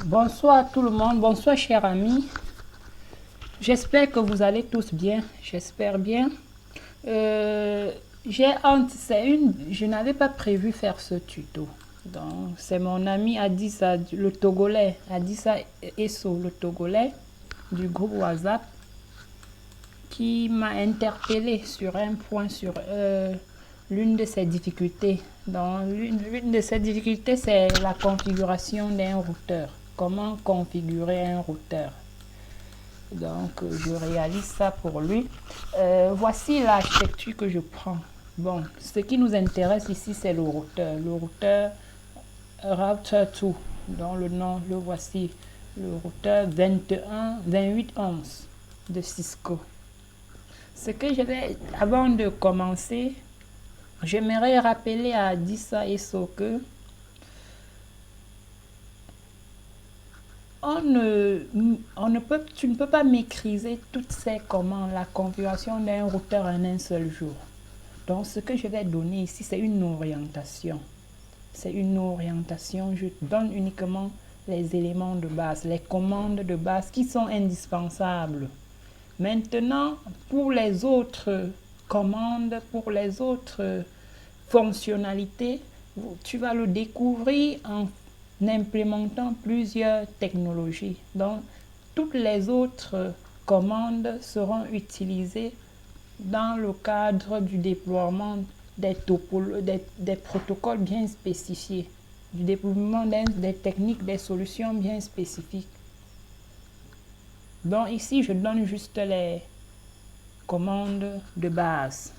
Bonsoir à tout le monde, bonsoir chers amis. J'espère que vous allez tous bien, j'espère bien. J'ai honte, je n'avais pas prévu faire ce tuto. Donc c'est mon ami Adissa, le Togolais, Adissa Esso, le Togolais du groupe WhatsApp, qui m'a interpellé sur un point, sur l'une de ses difficultés. Donc l'une de ses difficultés, c'est la configuration d'un routeur. Comment configurer un routeur? Donc, je réalise ça pour lui. Voici l'architecture que je prends. Bon, ce qui nous intéresse ici, c'est le routeur. Le routeur Router 2. Donc, le nom, le voici. Le routeur 2811 de Cisco. Ce que je vais, avant de commencer, j'aimerais rappeler à Dissa et que tu ne peux pas maîtriser toutes ces commandes, la configuration d'un routeur en un seul jour. Donc, ce que je vais donner ici, c'est une orientation. C'est une orientation. Je donne uniquement les éléments de base, les commandes de base qui sont indispensables. Maintenant, pour les autres commandes, pour les autres fonctionnalités, tu vas le découvrir en implémentant plusieurs technologies. Donc, toutes les autres commandes seront utilisées dans le cadre du déploiement des protocoles bien spécifiés, du déploiement des techniques, des solutions bien spécifiques. Donc ici, je donne juste les commandes de base.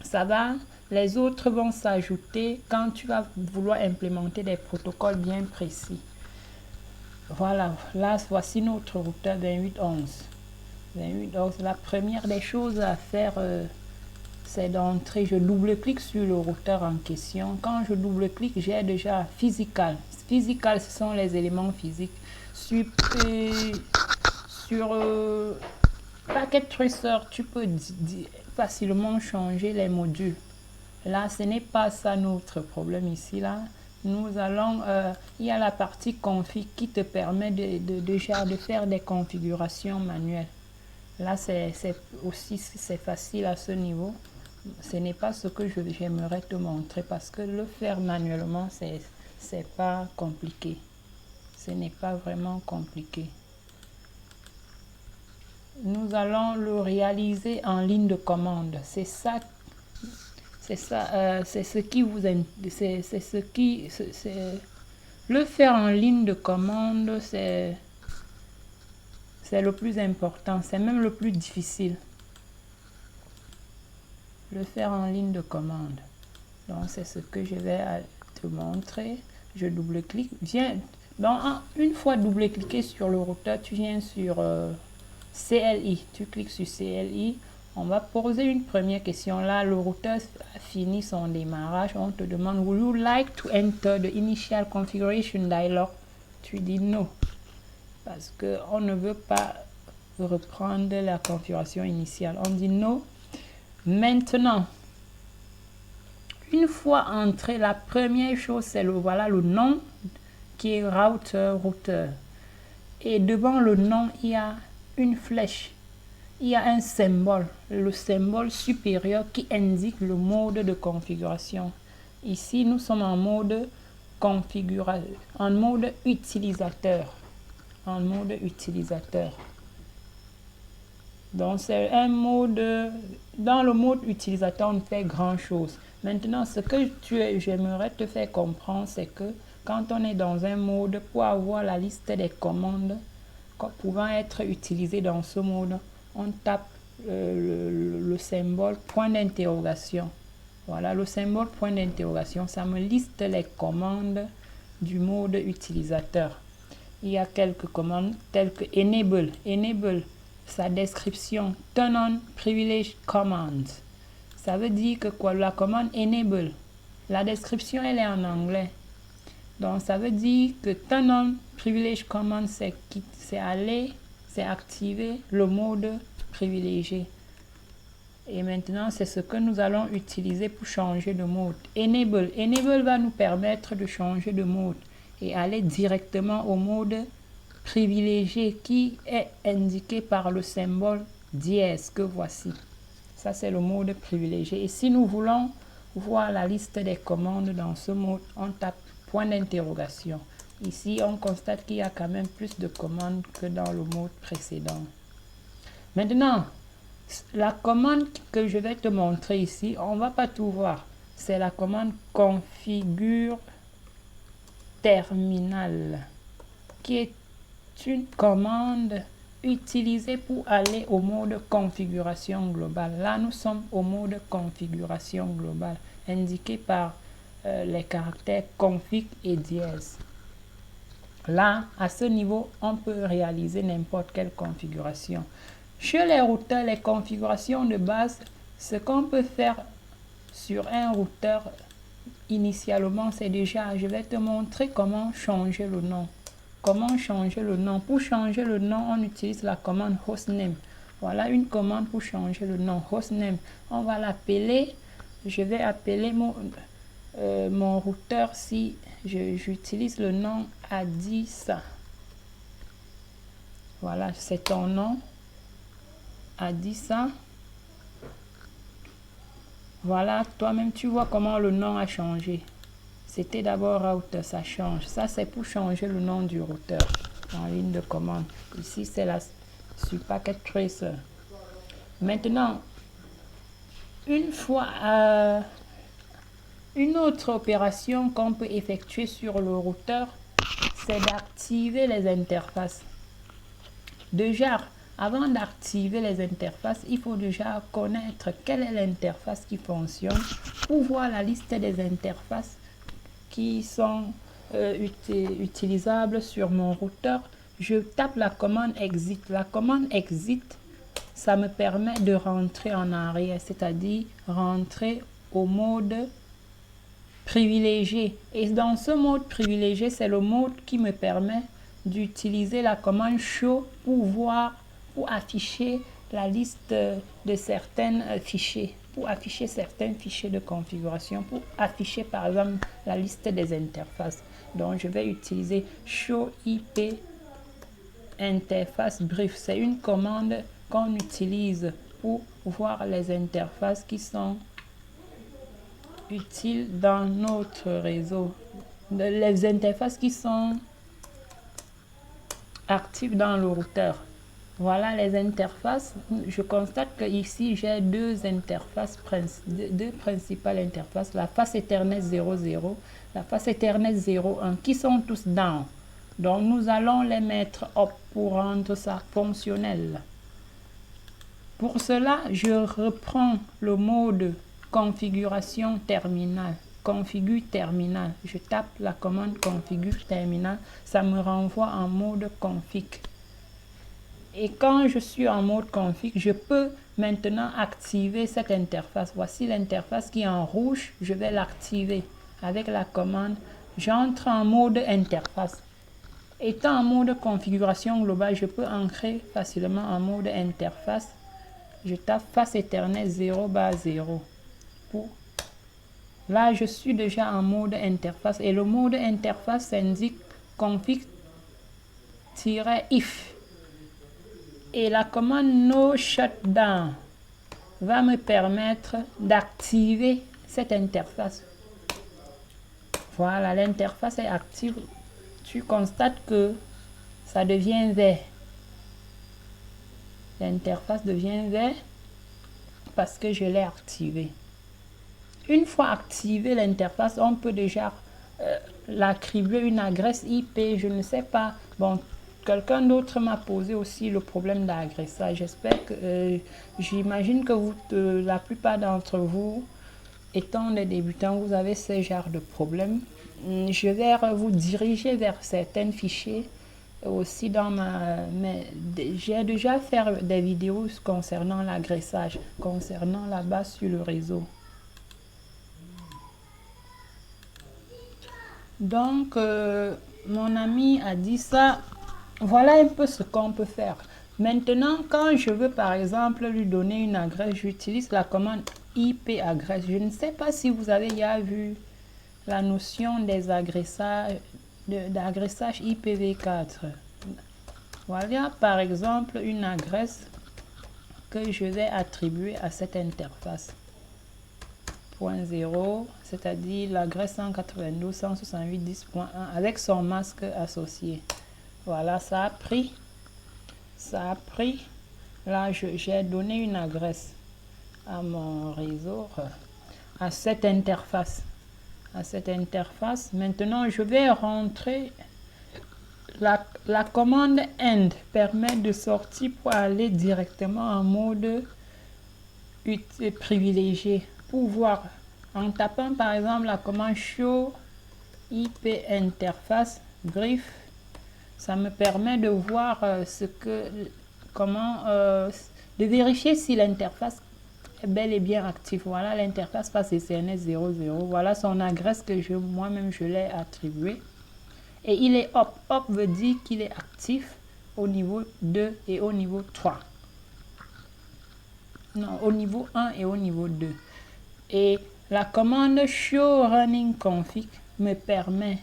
Ça va, les autres vont s'ajouter quand tu vas vouloir implémenter des protocoles bien précis. Voilà, là, voici notre routeur 2811. 2811, la première des choses à faire, c'est d'entrer. Je double-clique sur le routeur en question. Quand je double-clique, j'ai déjà physical. Physical, ce sont les éléments physiques. Sur Packet Tracer, tu peux facilement changer les modules. Là, ce n'est pas ça notre problème ici. Là, nous allons, il y a la partie config qui te permet de faire des configurations manuelles. Là, c'est facile à ce niveau. Ce n'est pas ce que j'aimerais te montrer parce que le faire manuellement, c'est pas compliqué. Ce n'est pas vraiment compliqué. Nous allons le réaliser en ligne de commande. C'est ce qui vous le faire en ligne de commande, c'est le plus important, c'est même le plus difficile. Le faire en ligne de commande. Donc c'est ce que je vais te montrer. Je double-clique. Une fois double-cliqué sur le routeur, tu viens sur CLI. Tu cliques sur CLI. On va poser une première question. Là, le routeur a fini son démarrage. On te demande, would you like to enter the initial configuration dialog? Tu dis non. Parce qu'on ne veut pas reprendre la configuration initiale. On dit non. Maintenant, une fois entré, la première chose, c'est voilà le nom qui est routeur. Et devant le nom, il y a une flèche. Il y a un symbole, le symbole supérieur qui indique le mode de configuration. Ici, nous sommes en mode configuration, en mode utilisateur. En mode utilisateur. Donc, c'est un mode, dans le mode utilisateur, on ne fait grand chose. Maintenant, ce que j'aimerais te faire comprendre, c'est que quand on est dans un mode, pour avoir la liste des commandes pouvant être utilisées dans ce mode, on tape le symbole point d'interrogation. Voilà, le symbole point d'interrogation, ça me liste les commandes du mode utilisateur. Il y a quelques commandes telles que enable. Enable, sa description, turn on privilege commands. Ça veut dire que quoi? La commande enable, la description elle est en anglais. Donc ça veut dire que turn on privilege command, c'est activer le mode privilégié. Et maintenant, c'est ce que nous allons utiliser pour changer de mode. Enable va nous permettre de changer de mode. et aller directement au mode privilégié qui est indiqué par le symbole dièse que voici. Ça, c'est le mode privilégié. Et si nous voulons voir la liste des commandes dans ce mode, on tape point d'interrogation. Ici, on constate qu'il y a quand même plus de commandes que dans le mode précédent. Maintenant, la commande que je vais te montrer ici, on ne va pas tout voir. C'est la commande configure terminal, qui est une commande utilisée pour aller au mode configuration globale. Là, nous sommes au mode configuration globale, indiqué par les caractères config et dièse. Là, à ce niveau, on peut réaliser n'importe quelle configuration. Chez les routeurs, les configurations de base, ce qu'on peut faire sur un routeur initialement, c'est déjà, je vais te montrer comment changer le nom. Comment changer le nom? Pour changer le nom, on utilise la commande hostname. Voilà une commande pour changer le nom, hostname. On va l'appeler, je vais appeler mon routeur si j'utilise le nom Adissa. Voilà, c'est ton nom. Adissa. Voilà, toi-même tu vois comment le nom a changé. C'était d'abord router, ça change. Ça c'est pour changer le nom du routeur en ligne de commande. Ici c'est la sur Packet Tracer. Maintenant, une fois une autre opération qu'on peut effectuer sur le routeur, c'est d'activer les interfaces. Déjà, avant d'activer les interfaces, il faut déjà connaître quelle est l'interface qui fonctionne pour voir la liste des interfaces qui sont utilisables sur mon routeur. Je tape la commande exit. La commande exit, ça me permet de rentrer en arrière, c'est-à-dire rentrer au mode privilégié. Et dans ce mode privilégié, c'est le mode qui me permet d'utiliser la commande show pour voir, pour afficher la liste de certains fichiers, pour afficher certains fichiers de configuration, pour afficher par exemple la liste des interfaces. Donc je vais utiliser show IP interface brief. C'est une commande qu'on utilise pour voir les interfaces qui sont utiles dans notre réseau, les interfaces qui sont actives dans le routeur. Voilà les interfaces. Je constate que ici j'ai deux interfaces, deux principales interfaces, la face Ethernet 00, la face Ethernet 01, qui sont tous down. Donc nous allons les mettre up pour rendre ça fonctionnel. Pour cela, je reprends le mode configuration terminal, configure terminal. Je tape la commande configure terminal, ça me renvoie en mode config. Et quand je suis en mode config, je peux maintenant activer cette interface. Voici l'interface qui est en rouge, je vais l'activer avec la commande. J'entre en mode interface. Étant en mode configuration globale, je peux entrer facilement en mode interface. Je tape face Ethernet 0/0. Là, je suis déjà en mode interface et le mode interface indique config-if. Et la commande no shutdown va me permettre d'activer cette interface. Voilà, l'interface est active. Tu constates que ça devient vert. L'interface devient vert parce que je l'ai activée. Une fois activée l'interface, on peut déjà l'attribuer une adresse IP. Je ne sais pas. Bon, quelqu'un d'autre m'a posé aussi le problème d'agressage. J'espère que, j'imagine que vous, la plupart d'entre vous, étant des débutants, vous avez ce genre de problème. Je vais vous diriger vers certains fichiers. Aussi dans j'ai déjà fait des vidéos concernant l'agressage, concernant la base sur le réseau. Donc, mon ami a dit ça. Voilà un peu ce qu'on peut faire. Maintenant, quand je veux par exemple lui donner une adresse, j'utilise la commande IP adresse. Je ne sais pas si vous avez déjà vu la notion des agressages d'agressage IPv4. Voilà par exemple une adresse que je vais attribuer à cette interface. 0, c'est-à-dire l'adresse 192.168.10.1 avec son masque associé. Voilà, ça a pris. Là, j'ai donné une adresse à mon réseau, à cette interface. Maintenant, je vais rentrer. La commande end permet de sortir pour aller directement en mode privilégié. Pour voir, en tapant par exemple la commande show IP interface brief, ça me permet de voir de vérifier si l'interface est bel et bien active. Voilà l'interface passe CCNS 00. Voilà son adresse que moi-même je l'ai attribuée. Et il est up. Up veut dire qu'il est actif au niveau 2 et au niveau 3. Non, au niveau 1 et au niveau 2. Et la commande show running config me permet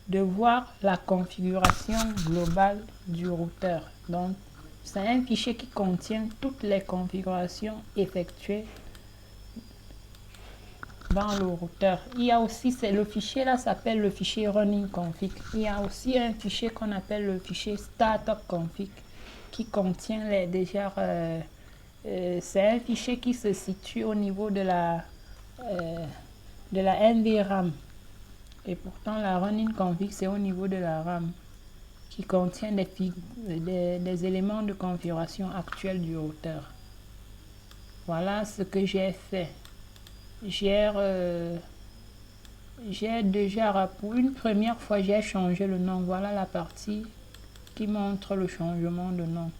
de voir la configuration globale du routeur. Donc, c'est un fichier qui contient toutes les configurations effectuées dans le routeur. Il y a aussi, le fichier là s'appelle le fichier running config. Il y a aussi un fichier qu'on appelle le fichier startup config qui contient c'est un fichier qui se situe au niveau de la NVRAM. Et pourtant, la running config, c'est au niveau de la RAM qui contient des éléments de configuration actuelle du routeur. Voilà ce que j'ai fait. J'ai déjà, pour une première fois, j'ai changé le nom. Voilà la partie qui montre le changement de nom.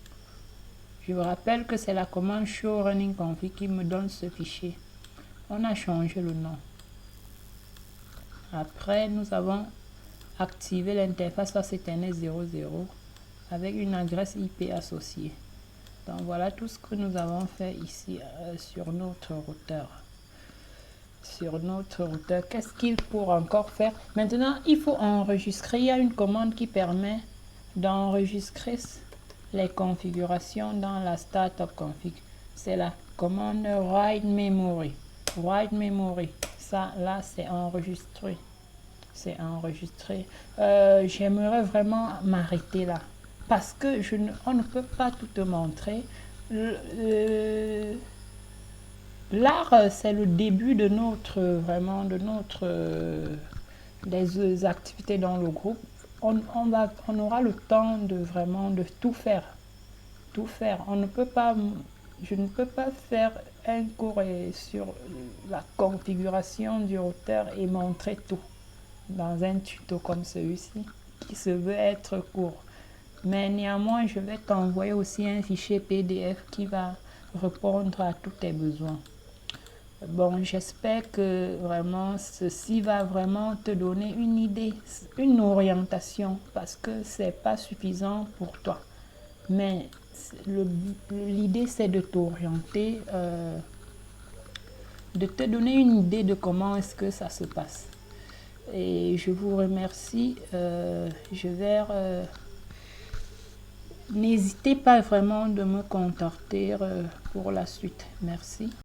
Je vous rappelle que c'est la commande show running config qui me donne ce fichier. On a changé le nom. Après, nous avons activé l'interface CCNS 00 avec une adresse IP associée. Donc voilà tout ce que nous avons fait ici sur notre routeur. Qu'est-ce qu'il faut encore faire? Maintenant, il faut enregistrer. Il y a une commande qui permet d'enregistrer les configurations dans la startup config. C'est la commande write memory. Ça, là, c'est enregistré. J'aimerais vraiment m'arrêter là. Parce que on ne peut pas tout te montrer. L'art, c'est le début de des activités dans le groupe. On aura le temps de tout faire. Je ne peux pas faire un cours sur la configuration du routeur et montrer tout dans un tuto comme celui-ci qui se veut être court. Mais néanmoins, je vais t'envoyer aussi un fichier PDF qui va répondre à tous tes besoins. Bon, j'espère que vraiment ceci va vraiment te donner une idée, une orientation, parce que c'est pas suffisant pour toi. Mais l'idée c'est de t'orienter, de te donner une idée de comment est-ce que ça se passe. Et je vous remercie. N'hésitez pas vraiment de me contacter pour la suite. Merci.